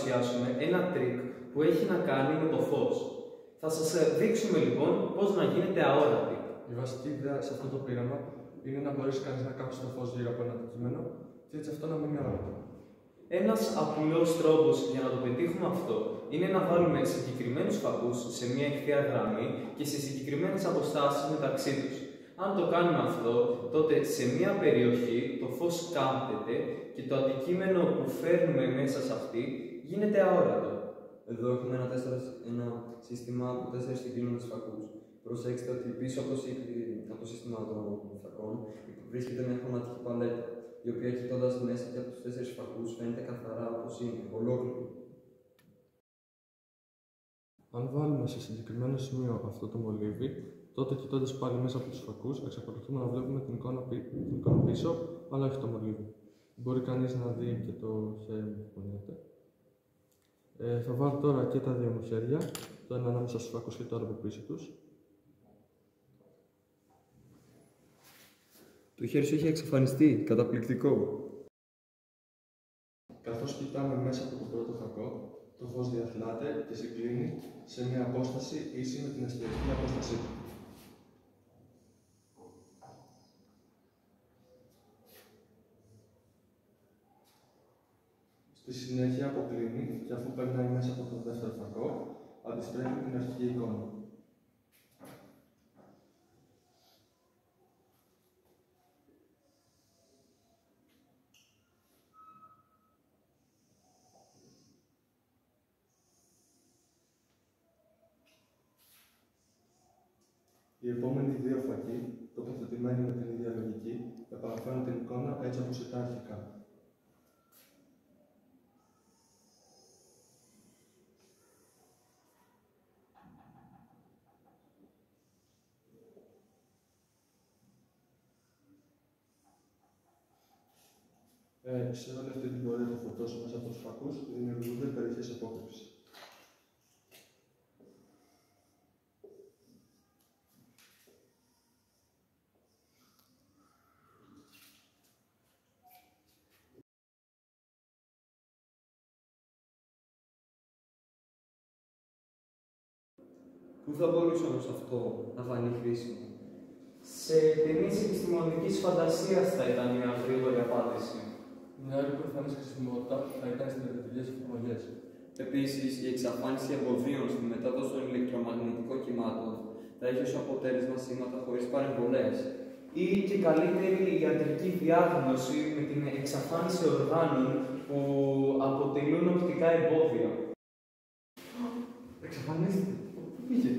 παρουσιάσουμε ένα τρίκ που έχει να κάνει με το φως. Θα σας δείξουμε λοιπόν πώς να γίνετε αόρατοι. Η βασική ιδέα σε αυτό το πείραμα είναι να μπορέσει κανείς να κάψει το φως γύρω από ένα αντικείμενο και έτσι αυτό να μείνει αόρατο. Ένας απλός τρόπος για να το πετύχουμε αυτό είναι να βάλουμε συγκεκριμένους φακούς σε μια ευθεία γραμμή και σε συγκεκριμένες αποστάσεις μεταξύ τους. Αν το κάνουμε αυτό, τότε σε μια περιοχή το φως κάμπτεται και το αντικείμενο που φέρνουμε μέσα σε αυτή γίνεται αόρατο. Εδώ έχουμε ένα σύστημα από 4 συγκλίνοντες φακούς. Προσέξτε ότι πίσω από το σύστημα των φακών βρίσκεται μια χρωματική παλέτα, η οποία κοιτώντας μέσα και από τους 4 φακούς φαίνεται καθαρά όπως είναι, ολόκληρη. Αν βάλουμε σε συγκεκριμένο σημείο αυτό το μολύβι, τότε κοιτώντας πάλι μέσα από τους φακούς, εξακολουθούμε να βλέπουμε την εικόνα πίσω, αλλά όχι το μολύβι. Μπορεί κανείς να δει και το χέρι μου που κουνιέται. Θα βάλω τώρα και τα δύο μου χέρια, το ένα ανάμεσα στους φακούς και το άλλο από πίσω τους. Το χέρι σου έχει εξαφανιστεί, καταπληκτικό. Καθώς κοιτάμε μέσα από το πρώτο φακό, το φως διαθλάται και συγκλίνει σε μια απόσταση ίση με την εστιατική απόστασή του. Στη συνέχεια αποκλίνει και αφού περνάει μέσα από το δεύτερο φακό, αντιστρέφει την αρχική εικόνα. Οι επόμενοι δύο φακοί, τοποθετημένοι με την ίδια λογική, επαναφέρουν την εικόνα έτσι όπως ήταν αρχικά. Σε όλη αυτή την πορεία του φωτός μέσα από τους φακούς δημιουργούνται περιοχές απόκρυψης. Πού θα μπορούσε όμως αυτό να φανεί χρήσιμο? Σε ταινίες επιστημονικής φαντασίας θα ήταν μια γρήγορη απάντηση. Μια άλλη προφανής χρησιμότητα θα ήταν στις τηλεπαιδευτικές εφαρμογές. Επίσης, η εξαφάνιση εμποδίων στη μετάδοση των ηλεκτρομαγνητικών κυμάτων θα έχει ως αποτέλεσμα σήματα χωρίς παρεμβολές. Ή και καλύτερη ιατρική διάγνωση με την εξαφάνιση οργάνων που αποτελούν οπτικά εμπόδια. Εξαφανίστηκε. Πού πήγε?